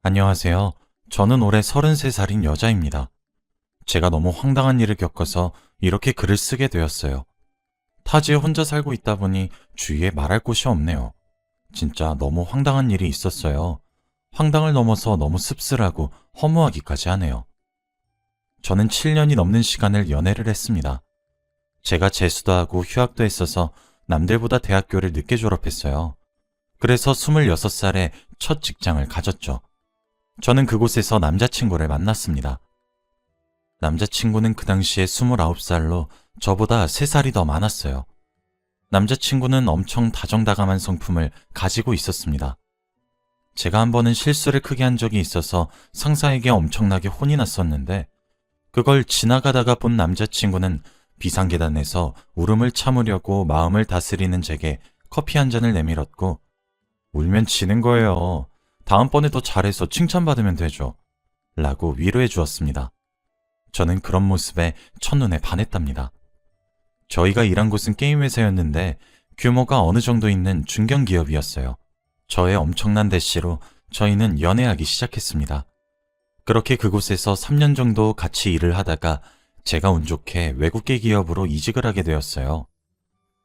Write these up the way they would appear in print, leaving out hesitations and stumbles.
안녕하세요. 저는 올해 33살인 여자입니다. 제가 너무 황당한 일을 겪어서 이렇게 글을 쓰게 되었어요. 타지에 혼자 살고 있다 보니 주위에 말할 곳이 없네요. 진짜 너무 황당한 일이 있었어요. 황당을 넘어서 너무 씁쓸하고 허무하기까지 하네요. 저는 7년이 넘는 시간을 연애를 했습니다. 제가 재수도 하고 휴학도 했어서 남들보다 대학교를 늦게 졸업했어요. 그래서 26살에 첫 직장을 가졌죠. 저는 그곳에서 남자친구를 만났습니다. 남자친구는 그 당시에 29살로 저보다 3살이 더 많았어요. 남자친구는 엄청 다정다감한 성품을 가지고 있었습니다. 제가 한 번은 실수를 크게 한 적이 있어서 상사에게 엄청나게 혼이 났었는데 그걸 지나가다가 본 남자친구는 비상계단에서 울음을 참으려고 마음을 다스리는 제게 커피 한 잔을 내밀었고 울면 지는 거예요. 다음번에 더 잘해서 칭찬받으면 되죠. 라고 위로해 주었습니다. 저는 그런 모습에 첫눈에 반했답니다. 저희가 일한 곳은 게임 회사였는데 규모가 어느 정도 있는 중견기업이었어요. 저의 엄청난 대시로 저희는 연애하기 시작했습니다. 그렇게 그곳에서 3년 정도 같이 일을 하다가 제가 운 좋게 외국계 기업으로 이직을 하게 되었어요.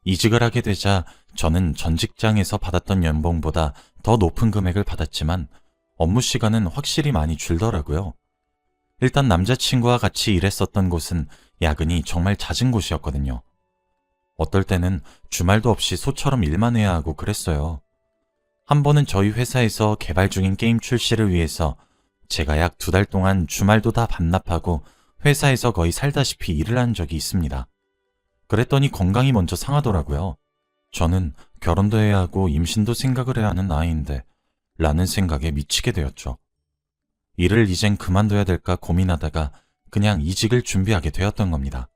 이직을 하게 되자 저는 전 직장에서 받았던 연봉보다 더 높은 금액을 받았지만 업무 시간은 확실히 많이 줄더라고요. 일단 남자친구와 같이 일했었던 곳은 야근이 정말 잦은 곳이었거든요. 어떨 때는 주말도 없이 소처럼 일만 해야 하고 그랬어요. 한 번은 저희 회사에서 개발 중인 게임 출시를 위해서 제가 약 2달 동안 주말도 다 반납하고 회사에서 거의 살다시피 일을 한 적이 있습니다. 그랬더니 건강이 먼저 상하더라고요. 저는 결혼도 해야 하고 임신도 생각을 해야 하는 나이인데 라는 생각에 미치게 되었죠. 일을 이젠 그만둬야 될까 고민하다가 그냥 이직을 준비하게 되었던 겁니다.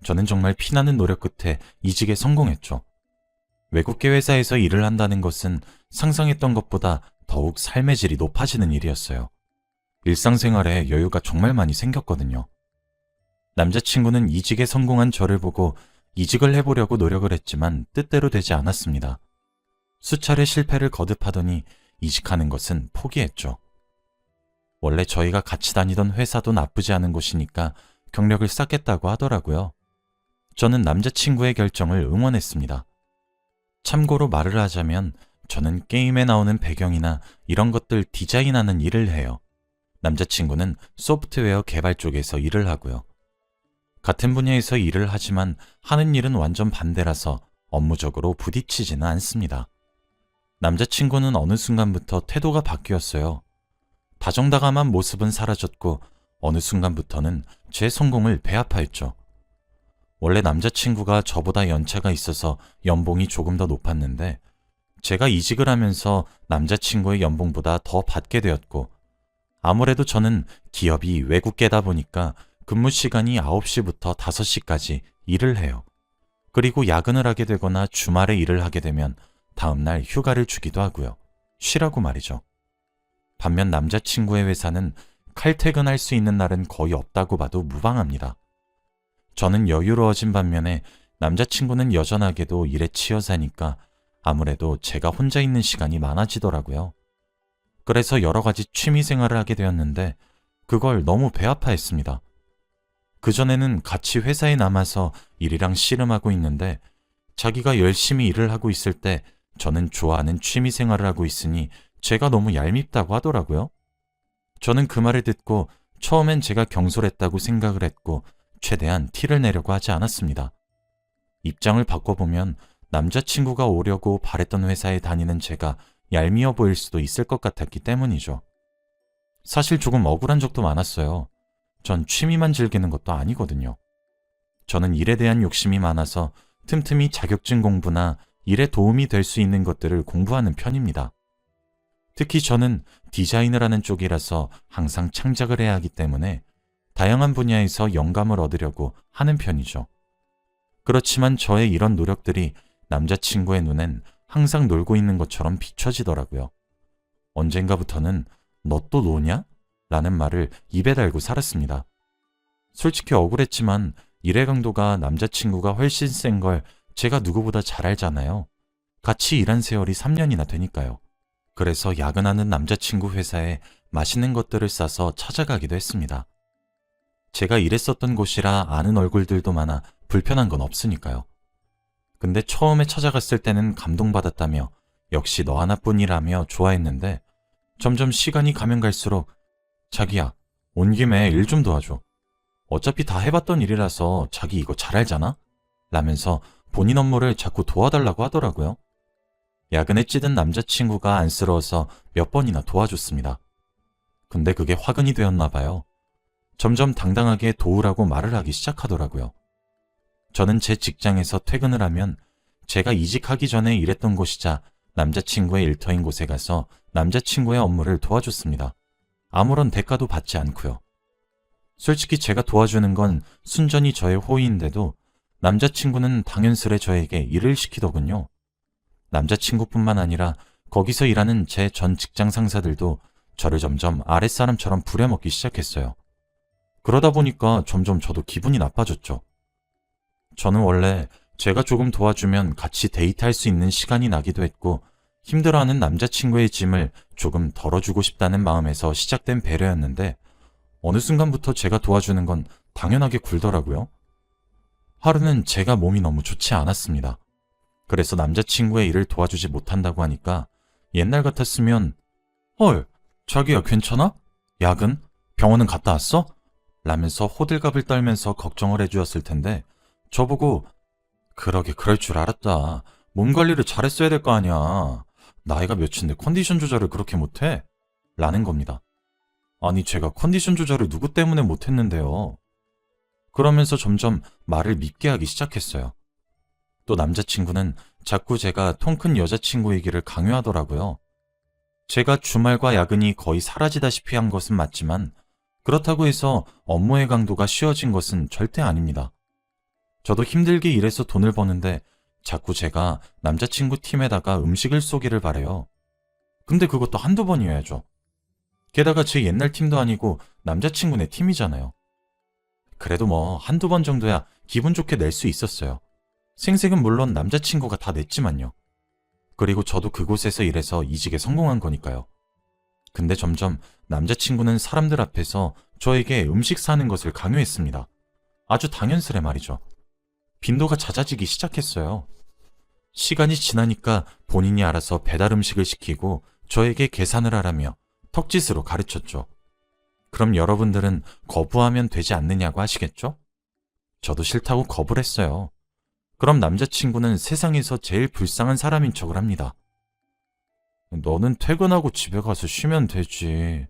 저는 정말 피나는 노력 끝에 이직에 성공했죠. 외국계 회사에서 일을 한다는 것은 상상했던 것보다 더욱 삶의 질이 높아지는 일이었어요. 일상생활에 여유가 정말 많이 생겼거든요. 남자친구는 이직에 성공한 저를 보고 이직을 해보려고 노력을 했지만 뜻대로 되지 않았습니다. 수차례 실패를 거듭하더니 이직하는 것은 포기했죠. 원래 저희가 같이 다니던 회사도 나쁘지 않은 곳이니까 경력을 쌓겠다고 하더라고요. 저는 남자친구의 결정을 응원했습니다. 참고로 말을 하자면 저는 게임에 나오는 배경이나 이런 것들 디자인하는 일을 해요. 남자친구는 소프트웨어 개발 쪽에서 일을 하고요. 같은 분야에서 일을 하지만 하는 일은 완전 반대라서 업무적으로 부딪히지는 않습니다. 남자친구는 어느 순간부터 태도가 바뀌었어요. 다정다감한 모습은 사라졌고 어느 순간부터는 제 성공을 배아파했죠. 원래 남자친구가 저보다 연차가 있어서 연봉이 조금 더 높았는데 제가 이직을 하면서 남자친구의 연봉보다 더 받게 되었고 아무래도 저는 기업이 외국계다 보니까 근무 시간이 9시부터 5시까지 일을 해요. 그리고 야근을 하게 되거나 주말에 일을 하게 되면 다음날 휴가를 주기도 하고요. 쉬라고 말이죠. 반면 남자친구의 회사는 칼퇴근할 수 있는 날은 거의 없다고 봐도 무방합니다. 저는 여유로워진 반면에 남자친구는 여전하게도 일에 치여 사니까 아무래도 제가 혼자 있는 시간이 많아지더라고요. 그래서 여러 가지 취미 생활을 하게 되었는데 그걸 너무 배아파했습니다. 그전에는 같이 회사에 남아서 일이랑 씨름하고 있는데 자기가 열심히 일을 하고 있을 때 저는 좋아하는 취미 생활을 하고 있으니 제가 너무 얄밉다고 하더라고요. 저는 그 말을 듣고 처음엔 제가 경솔했다고 생각을 했고 최대한 티를 내려고 하지 않았습니다. 입장을 바꿔보면 남자친구가 오려고 바랬던 회사에 다니는 제가 얄미워 보일 수도 있을 것 같았기 때문이죠. 사실 조금 억울한 적도 많았어요. 전 취미만 즐기는 것도 아니거든요. 저는 일에 대한 욕심이 많아서 틈틈이 자격증 공부나 일에 도움이 될 수 있는 것들을 공부하는 편입니다. 특히 저는 디자인을 하는 쪽이라서 항상 창작을 해야 하기 때문에 다양한 분야에서 영감을 얻으려고 하는 편이죠. 그렇지만 저의 이런 노력들이 남자친구의 눈엔 항상 놀고 있는 것처럼 비춰지더라고요. 언젠가부터는 너 또 노냐? 라는 말을 입에 달고 살았습니다. 솔직히 억울했지만 일의 강도가 남자친구가 훨씬 센 걸 제가 누구보다 잘 알잖아요. 같이 일한 세월이 3년이나 되니까요. 그래서 야근하는 남자친구 회사에 맛있는 것들을 싸서 찾아가기도 했습니다. 제가 일했었던 곳이라 아는 얼굴들도 많아 불편한 건 없으니까요. 근데 처음에 찾아갔을 때는 감동받았다며 역시 너 하나뿐이라며 좋아했는데 점점 시간이 가면 갈수록 자기야, 온 김에 일 좀 도와줘. 어차피 다 해봤던 일이라서 자기 이거 잘 알잖아? 라면서 본인 업무를 자꾸 도와달라고 하더라고요. 야근에 찌든 남자친구가 안쓰러워서 몇 번이나 도와줬습니다. 근데 그게 화근이 되었나 봐요. 점점 당당하게 도우라고 말을 하기 시작하더라고요. 저는 제 직장에서 퇴근을 하면 제가 이직하기 전에 일했던 곳이자 남자친구의 일터인 곳에 가서 남자친구의 업무를 도와줬습니다. 아무런 대가도 받지 않고요. 솔직히 제가 도와주는 건 순전히 저의 호의인데도 남자친구는 당연스레 저에게 일을 시키더군요. 남자친구뿐만 아니라 거기서 일하는 제 전 직장 상사들도 저를 점점 아랫사람처럼 부려먹기 시작했어요. 그러다 보니까 점점 저도 기분이 나빠졌죠. 저는 원래 제가 조금 도와주면 같이 데이트할 수 있는 시간이 나기도 했고 힘들어하는 남자친구의 짐을 조금 덜어주고 싶다는 마음에서 시작된 배려였는데 어느 순간부터 제가 도와주는 건 당연하게 굴더라고요. 하루는 제가 몸이 너무 좋지 않았습니다. 그래서 남자친구의 일을 도와주지 못한다고 하니까 옛날 같았으면 헐, 자기야 괜찮아? 야근? 병원은 갔다 왔어? 라면서 호들갑을 떨면서 걱정을 해주었을 텐데 저보고 그러게 그럴 줄 알았다. 몸 관리를 잘했어야 될 거 아니야. 나이가 몇인데 컨디션 조절을 그렇게 못해? 라는 겁니다. 아니 제가 컨디션 조절을 누구 때문에 못했는데요. 그러면서 점점 말을 밉게 하기 시작했어요. 또 남자친구는 자꾸 제가 통 큰 여자친구 얘기를 강요하더라고요. 제가 주말과 야근이 거의 사라지다시피 한 것은 맞지만 그렇다고 해서 업무의 강도가 쉬워진 것은 절대 아닙니다. 저도 힘들게 일해서 돈을 버는데 자꾸 제가 남자친구 팀에다가 음식을 쏘기를 바래요. 근데 그것도 한두 번이어야죠. 게다가 제 옛날 팀도 아니고 남자친구네 팀이잖아요. 그래도 뭐 한두 번 정도야 기분 좋게 낼 수 있었어요. 생색은 물론 남자친구가 다 냈지만요. 그리고 저도 그곳에서 일해서 이직에 성공한 거니까요. 근데 점점 남자친구는 사람들 앞에서 저에게 음식 사는 것을 강요했습니다. 아주 당연스레 말이죠. 빈도가 잦아지기 시작했어요. 시간이 지나니까 본인이 알아서 배달 음식을 시키고 저에게 계산을 하라며 턱짓으로 가르쳤죠. 그럼 여러분들은 거부하면 되지 않느냐고 하시겠죠? 저도 싫다고 거부를 했어요. 그럼 남자친구는 세상에서 제일 불쌍한 사람인 척을 합니다. 너는 퇴근하고 집에 가서 쉬면 되지.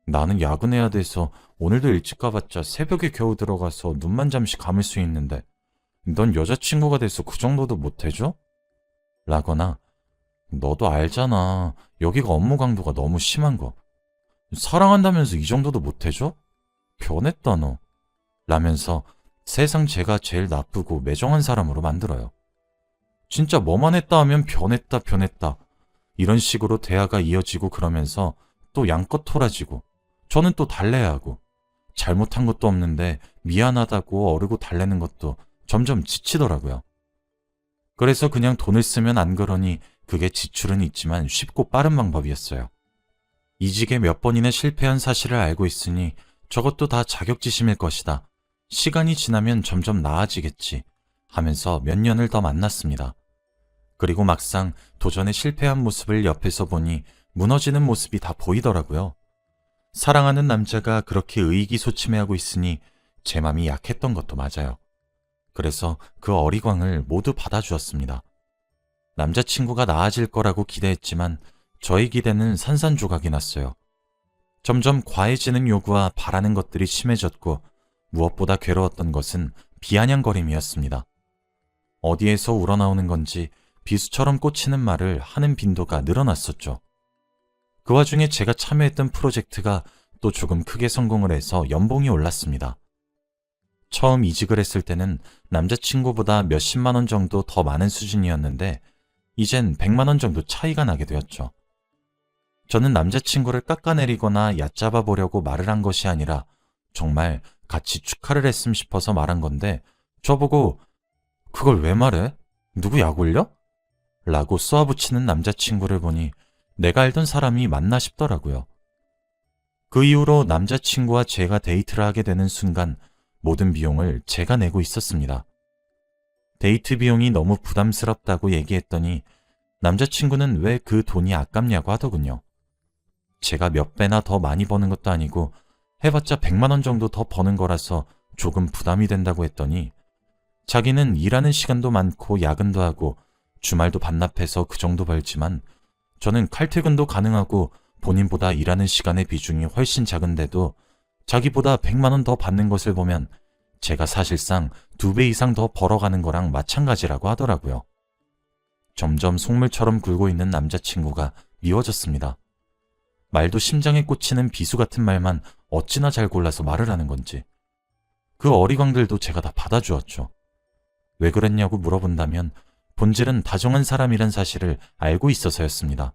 나는 야근해야 돼서 오늘도 일찍 가봤자 새벽에 겨우 들어가서 눈만 잠시 감을 수 있는데 넌 여자친구가 돼서 그 정도도 못해줘? 라거나 너도 알잖아. 여기가 업무 강도가 너무 심한 거. 사랑한다면서 이 정도도 못해줘? 변했다 너. 라면서 세상 제가 제일 나쁘고 매정한 사람으로 만들어요. 진짜 뭐만 했다 하면 변했다 변했다. 이런 식으로 대화가 이어지고 그러면서 또 양껏 토라지고 저는 또 달래야 하고 잘못한 것도 없는데 미안하다고 어르고 달래는 것도 점점 지치더라고요. 그래서 그냥 돈을 쓰면 안 그러니 그게 지출은 있지만 쉽고 빠른 방법이었어요. 이직에 몇 번이나 실패한 사실을 알고 있으니 저것도 다 자격지심일 것이다. 시간이 지나면 점점 나아지겠지 하면서 몇 년을 더 만났습니다. 그리고 막상 도전에 실패한 모습을 옆에서 보니 무너지는 모습이 다 보이더라고요. 사랑하는 남자가 그렇게 의기소침해하고 있으니 제 맘이 약했던 것도 맞아요. 그래서 그 어리광을 모두 받아주었습니다. 남자친구가 나아질 거라고 기대했지만 저의 기대는 산산조각이 났어요. 점점 과해지는 요구와 바라는 것들이 심해졌고 무엇보다 괴로웠던 것은 비아냥거림이었습니다. 어디에서 우러나오는 건지 비수처럼 꽂히는 말을 하는 빈도가 늘어났었죠. 그 와중에 제가 참여했던 프로젝트가 또 조금 크게 성공을 해서 연봉이 올랐습니다. 처음 이직을 했을 때는 남자친구보다 몇십만 원 정도 더 많은 수준이었는데 이젠 100만 원 정도 차이가 나게 되었죠. 저는 남자친구를 깎아내리거나 얕잡아 보려고 말을 한 것이 아니라 정말 같이 축하를 했음 싶어서 말한 건데 저보고 그걸 왜 말해? 누구 약 올려? 라고 쏘아붙이는 남자친구를 보니 내가 알던 사람이 맞나 싶더라고요. 그 이후로 남자친구와 제가 데이트를 하게 되는 순간 모든 비용을 제가 내고 있었습니다. 데이트 비용이 너무 부담스럽다고 얘기했더니 남자친구는 왜 그 돈이 아깝냐고 하더군요. 제가 몇 배나 더 많이 버는 것도 아니고 해봤자 100만 원 정도 더 버는 거라서 조금 부담이 된다고 했더니 자기는 일하는 시간도 많고 야근도 하고 주말도 반납해서 그 정도 벌지만 저는 칼퇴근도 가능하고 본인보다 일하는 시간의 비중이 훨씬 작은데도 자기보다 100만 원 더 받는 것을 보면 제가 사실상 2배 이상 더 벌어가는 거랑 마찬가지라고 하더라고요. 점점 속물처럼 굴고 있는 남자친구가 미워졌습니다. 말도 심장에 꽂히는 비수 같은 말만 어찌나 잘 골라서 말을 하는 건지. 그 어리광들도 제가 다 받아주었죠. 왜 그랬냐고 물어본다면 본질은 다정한 사람이란 사실을 알고 있어서였습니다.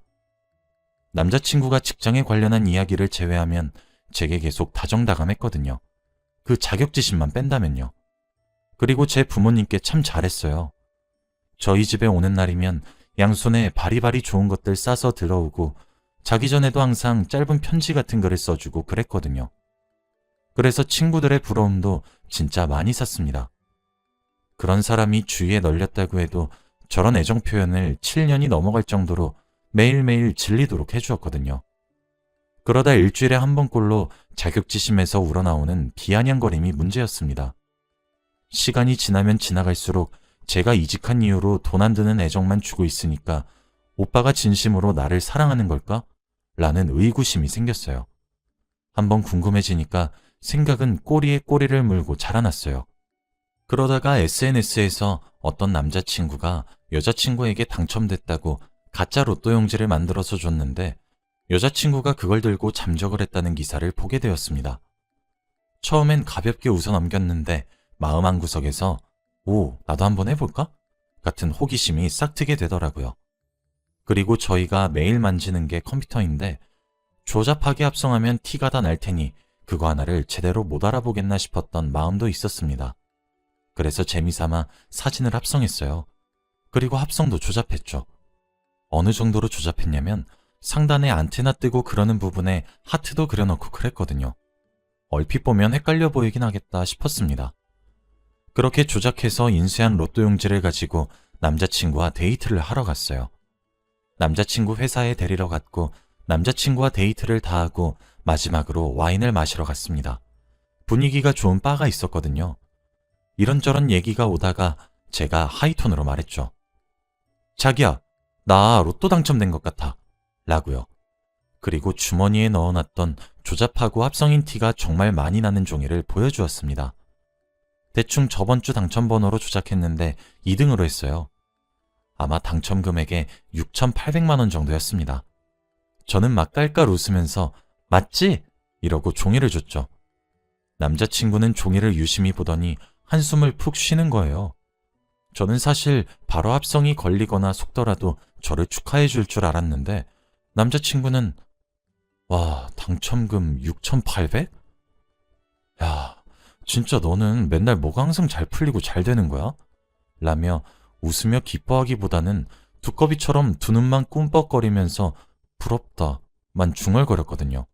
남자친구가 직장에 관련한 이야기를 제외하면 제게 계속 다정다감했거든요. 그 자격지심만 뺀다면요. 그리고 제 부모님께 참 잘했어요. 저희 집에 오는 날이면 양손에 바리바리 좋은 것들 싸서 들어오고 자기 전에도 항상 짧은 편지 같은 거를 써주고 그랬거든요. 그래서 친구들의 부러움도 진짜 많이 샀습니다. 그런 사람이 주위에 널렸다고 해도 저런 애정 표현을 7년이 넘어갈 정도로 매일매일 질리도록 해주었거든요. 그러다 일주일에 한 번꼴로 자격지심에서 우러나오는 비아냥거림이 문제였습니다. 시간이 지나면 지나갈수록 제가 이직한 이후로 돈 안 드는 애정만 주고 있으니까 오빠가 진심으로 나를 사랑하는 걸까? 라는 의구심이 생겼어요. 한번 궁금해지니까 생각은 꼬리에 꼬리를 물고 자라났어요. 그러다가 SNS에서 어떤 남자친구가 여자친구에게 당첨됐다고 가짜 로또 용지를 만들어서 줬는데 여자친구가 그걸 들고 잠적을 했다는 기사를 보게 되었습니다. 처음엔 가볍게 웃어 넘겼는데 마음 한구석에서 오, 나도 한번 해볼까? 같은 호기심이 싹 트게 되더라고요. 그리고 저희가 매일 만지는 게 컴퓨터인데 조잡하게 합성하면 티가 다 날 테니 그거 하나를 제대로 못 알아보겠나 싶었던 마음도 있었습니다. 그래서 재미삼아 사진을 합성했어요. 그리고 합성도 조잡했죠. 어느 정도로 조잡했냐면 상단에 안테나 뜨고 그러는 부분에 하트도 그려놓고 그랬거든요. 얼핏 보면 헷갈려 보이긴 하겠다 싶었습니다. 그렇게 조작해서 인쇄한 로또 용지를 가지고 남자친구와 데이트를 하러 갔어요. 남자친구 회사에 데리러 갔고 남자친구와 데이트를 다 하고 마지막으로 와인을 마시러 갔습니다. 분위기가 좋은 바가 있었거든요. 이런저런 얘기가 오다가 제가 하이톤으로 말했죠. 자기야, 나 로또 당첨된 것 같아. 라고요. 그리고 주머니에 넣어놨던 조잡하고 합성인 티가 정말 많이 나는 종이를 보여주었습니다. 대충 저번 주 당첨번호로 조작했는데 2등으로 했어요. 아마 당첨 금액의 6,800만 원 정도였습니다. 저는 막 깔깔 웃으면서 맞지? 이러고 종이를 줬죠. 남자친구는 종이를 유심히 보더니 한숨을 푹 쉬는 거예요. 저는 사실 바로 합성이 걸리거나 속더라도 저를 축하해 줄 줄 알았는데 남자친구는 와, 당첨금 6,800? 야, 진짜 너는 맨날 뭐가 항상 잘 풀리고 잘 되는 거야? 라며 웃으며 기뻐하기보다는 두꺼비처럼 두 눈만 꿈뻑거리면서 부럽다만 중얼거렸거든요.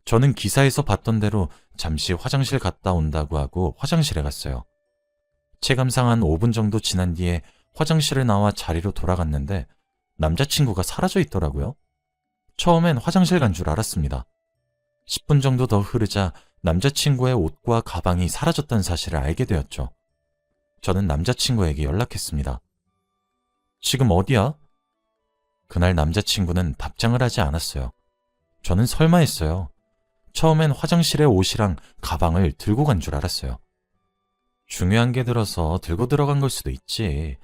저는 기사에서 봤던 대로 잠시 화장실 갔다 온다고 하고 화장실에 갔어요. 체감상 한 5분 정도 지난 뒤에 화장실을 나와 자리로 돌아갔는데 남자친구가 사라져 있더라고요. 처음엔 화장실 간 줄 알았습니다. 10분 정도 더 흐르자 남자친구의 옷과 가방이 사라졌다는 사실을 알게 되었죠. 저는 남자친구에게 연락했습니다. 지금 어디야? 그날 남자친구는 답장을 하지 않았어요. 저는 설마 했어요. 처음엔 화장실에 옷이랑 가방을 들고 간 줄 알았어요. 중요한 게 들어서 들고 들어간 걸 수도 있지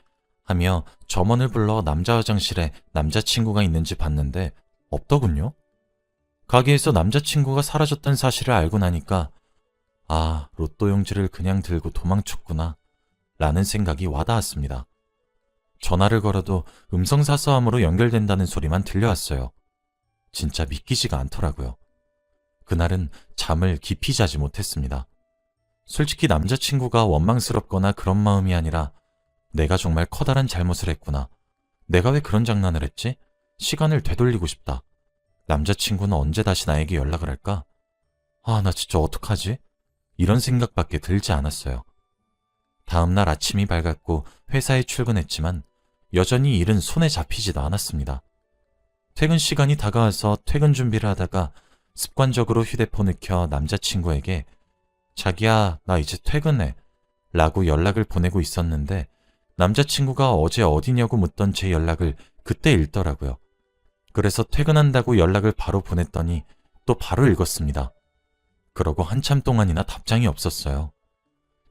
하며 점원을 불러 남자 화장실에 남자친구가 있는지 봤는데 없더군요. 가게에서 남자친구가 사라졌다는 사실을 알고 나니까 아, 로또 용지를 그냥 들고 도망쳤구나 라는 생각이 와닿았습니다. 전화를 걸어도 음성사서함으로 연결된다는 소리만 들려왔어요. 진짜 믿기지가 않더라고요. 그날은 잠을 깊이 자지 못했습니다. 솔직히 남자친구가 원망스럽거나 그런 마음이 아니라 내가 정말 커다란 잘못을 했구나. 내가 왜 그런 장난을 했지? 시간을 되돌리고 싶다. 남자친구는 언제 다시 나에게 연락을 할까? 나 진짜 어떡하지? 이런 생각밖에 들지 않았어요. 다음날 아침이 밝았고 회사에 출근했지만 여전히 일은 손에 잡히지도 않았습니다. 퇴근 시간이 다가와서 퇴근 준비를 하다가 습관적으로 휴대폰을 켜 남자친구에게 자기야, 나 이제 퇴근해 라고 연락을 보내고 있었는데 남자친구가 어제 어디냐고 묻던 제 연락을 그때 읽더라고요. 그래서 퇴근한다고 연락을 바로 보냈더니 또 바로 읽었습니다. 그러고 한참 동안이나 답장이 없었어요.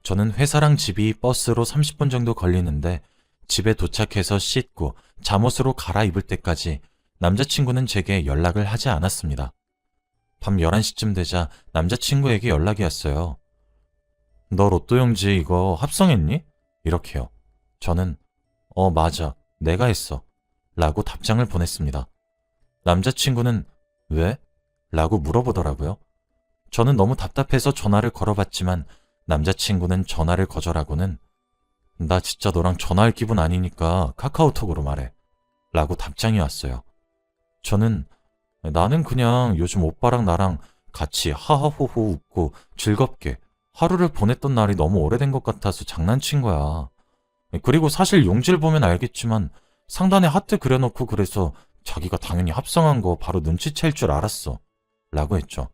저는 회사랑 집이 버스로 30분 정도 걸리는데 집에 도착해서 씻고 잠옷으로 갈아입을 때까지 남자친구는 제게 연락을 하지 않았습니다. 밤 11시쯤 되자 남자친구에게 연락이 왔어요. 너 로또 용지 이거 합성했니? 이렇게요. 저는 맞아. 내가 했어. 라고 답장을 보냈습니다. 남자친구는 왜? 라고 물어보더라고요. 저는 너무 답답해서 전화를 걸어봤지만 남자친구는 전화를 거절하고는 나 진짜 너랑 전화할 기분 아니니까 카카오톡으로 말해. 라고 답장이 왔어요. 저는 나는 그냥 요즘 오빠랑 나랑 같이 하하호호 웃고 즐겁게 하루를 보냈던 날이 너무 오래된 것 같아서 장난친 거야. 그리고 사실 용지를 보면 알겠지만 상단에 하트 그려놓고 그래서 자기가 당연히 합성한 거 바로 눈치챌 줄 알았어. 라고 했죠.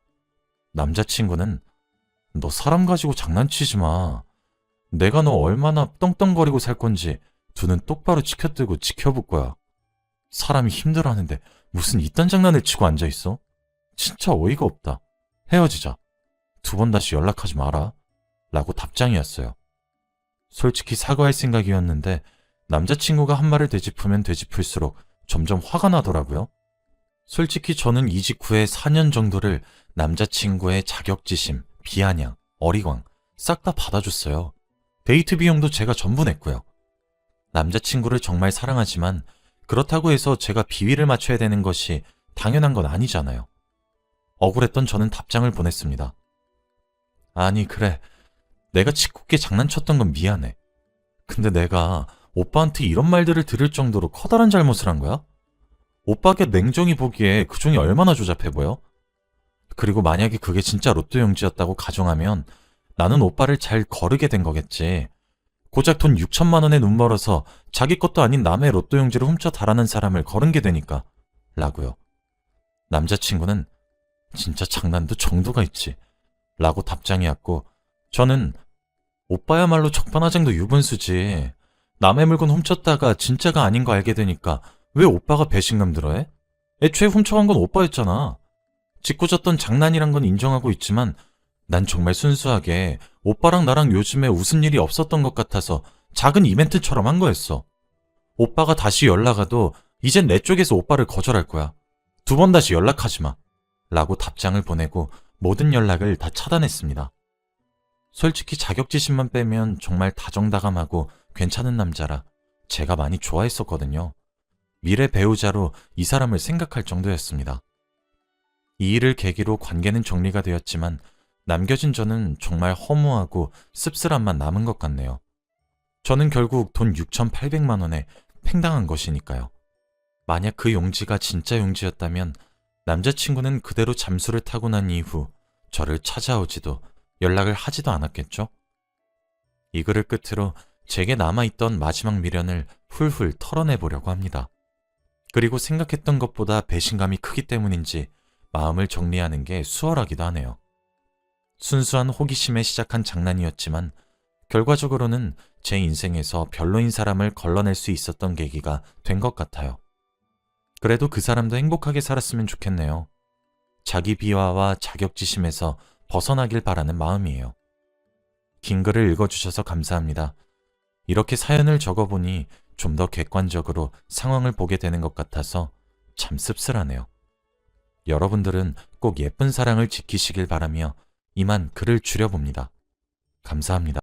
남자친구는 너 사람 가지고 장난치지 마. 내가 너 얼마나 떵떵거리고 살 건지 두 눈 똑바로 치켜뜨고 지켜볼 거야. 사람이 힘들어하는데 무슨 이딴 장난을 치고 앉아있어? 진짜 어이가 없다. 헤어지자. 2번 다시 연락하지 마라. 라고 답장이었어요. 솔직히 사과할 생각이었는데 남자친구가 한 말을 되짚으면 되짚을수록 점점 화가 나더라고요. 솔직히 저는 이직 후에 4년 정도를 남자친구의 자격지심, 비아냥, 어리광 싹 다 받아줬어요. 데이트 비용도 제가 전부 냈고요. 남자친구를 정말 사랑하지만 그렇다고 해서 제가 비위를 맞춰야 되는 것이 당연한 건 아니잖아요. 억울했던 저는 답장을 보냈습니다. 아니 그래, 내가 짓궂게 장난쳤던 건 미안해. 근데 내가 오빠한테 이런 말들을 들을 정도로 커다란 잘못을 한 거야? 오빠가 냉정히 보기에 그 종이 얼마나 조잡해 보여? 그리고 만약에 그게 진짜 로또 용지였다고 가정하면 나는 오빠를 잘 거르게 된 거겠지. 고작 돈 6천만 원에 눈 멀어서 자기 것도 아닌 남의 로또 용지를 훔쳐 달아난 사람을 거른 게 되니까. 라고요. 남자친구는 진짜 장난도 정도가 있지. 라고 답장이 왔고 저는 오빠야말로 적반하장도 유분수지. 남의 물건 훔쳤다가 진짜가 아닌 거 알게 되니까 왜 오빠가 배신감 들어해? 애초에 훔쳐간 건 오빠였잖아. 짓궂었던 장난이란 건 인정하고 있지만 난 정말 순수하게 오빠랑 나랑 요즘에 웃은 일이 없었던 것 같아서 작은 이벤트처럼 한 거였어. 오빠가 다시 연락 와도 이젠 내 쪽에서 오빠를 거절할 거야. 2번 다시 연락하지 마. 라고 답장을 보내고 모든 연락을 다 차단했습니다. 솔직히 자격지심만 빼면 정말 다정다감하고 괜찮은 남자라 제가 많이 좋아했었거든요. 미래 배우자로 이 사람을 생각할 정도였습니다. 이 일을 계기로 관계는 정리가 되었지만 남겨진 저는 정말 허무하고 씁쓸함만 남은 것 같네요. 저는 결국 돈 6,800만 원에 팽당한 것이니까요. 만약 그 용지가 진짜 용지였다면 남자친구는 그대로 잠수를 타고 난 이후 저를 찾아오지도 연락을 하지도 않았겠죠? 이 글을 끝으로 제게 남아있던 마지막 미련을 훌훌 털어내보려고 합니다. 그리고 생각했던 것보다 배신감이 크기 때문인지 마음을 정리하는 게 수월하기도 하네요. 순수한 호기심에 시작한 장난이었지만 결과적으로는 제 인생에서 별로인 사람을 걸러낼 수 있었던 계기가 된 것 같아요. 그래도 그 사람도 행복하게 살았으면 좋겠네요. 자기 비하와 자격지심에서 벗어나길 바라는 마음이에요. 긴 글을 읽어주셔서 감사합니다. 이렇게 사연을 적어보니 좀 더 객관적으로 상황을 보게 되는 것 같아서 참 씁쓸하네요. 여러분들은 꼭 예쁜 사랑을 지키시길 바라며 이만 글을 줄여봅니다. 감사합니다.